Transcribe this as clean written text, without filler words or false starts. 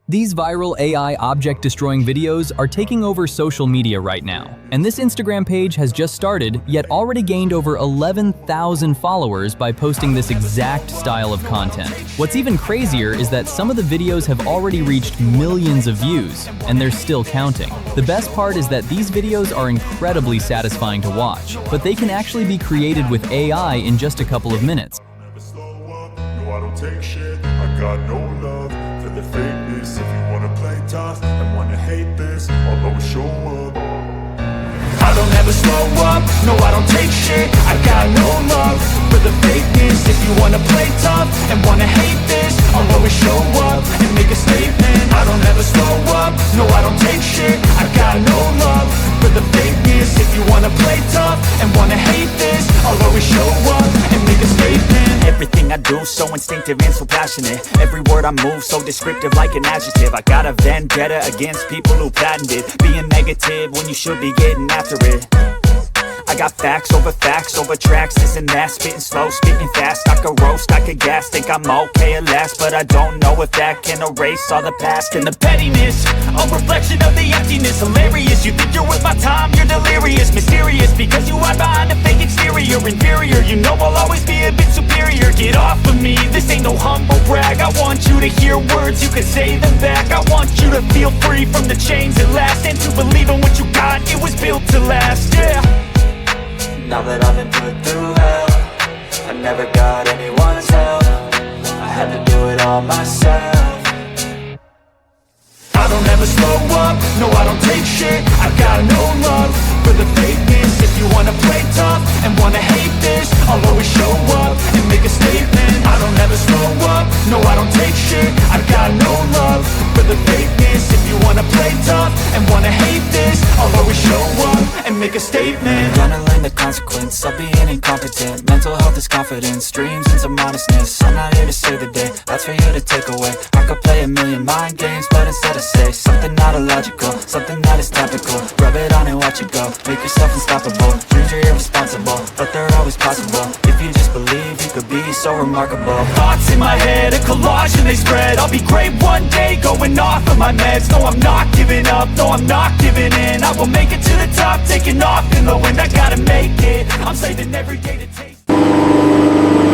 These viral AI object-destroying videos are taking over social media right now, and this Instagram page has just started, yet already gained over 11,000 followers by posting this exact style of content. What's even crazier is that some of the videos have already reached millions of views, and they're still counting. The best part is that these videos are incredibly satisfying to watch, but they can actually be created with AI in just a couple of minutes. I don't take shit, I got no love for the fakeness. If you wanna play tough and wanna hate this, I'll always show up. I don't ever slow up, no I don't take shit, I got no love for the fakeness. If you wanna play tough and wanna hate this, I'll always show up and make a statement. I don't ever slow up, no I don't take shit, I got no love for the fakeness. If you wanna play tough and wanna hate this, I'll always show up and make a statement. Everything I do so instinctive and so passionate. Every word I move so descriptive like an adjective. I got a vendetta against people who patented being negative when you should be getting after it. I got facts over tracks, this and that. Spitting slow, spitting fast, I could roast, I could gas. Think I'm okay at last, but I don't know if that can erase all the past. And the pettiness, a reflection of the emptiness. Hilarious, you think you're worth my time, you're delirious. Mysterious, because you hide behind a fake exterior. Inferior, you know I'll always be a bit superior. Get off of me, this ain't no humble brag. I want you to hear words, you can say them back. I want you to feel free from the chains at last, and to believe in what you got, it was built to last, yeah. Now that I've been put through hell, I never got anyone's help, I had to do it all myself. I don't ever slow up, no I don't take shit, I got no love for the fakeness. If you wanna play tough and wanna hate this, I'll always show up and make a statement. I don't ever slow up, no I don't take shit, I got no love for the fakeness. If you wanna play tough and wanna hate this, I'll always show up and make a statement. Gonna learn the consequence of being incompetent. Mental health is confidence, dreams into modestness. I'm not here to save the day, that's for you to take away. I could play a million mind games, but instead I say something not illogical, something that is topical. Rub it on and watch it go, make yourself unstoppable. Dreams are irresponsible, but they're always possible. If you just believe, you could be so remarkable. Thoughts in my head, a collage and they spread. I'll be great one day, going off of my meds. No I'm not giving up, no I'm not giving in. I will make it to the top, taking off in the wind. I gotta make it, I'm saving every day to taste.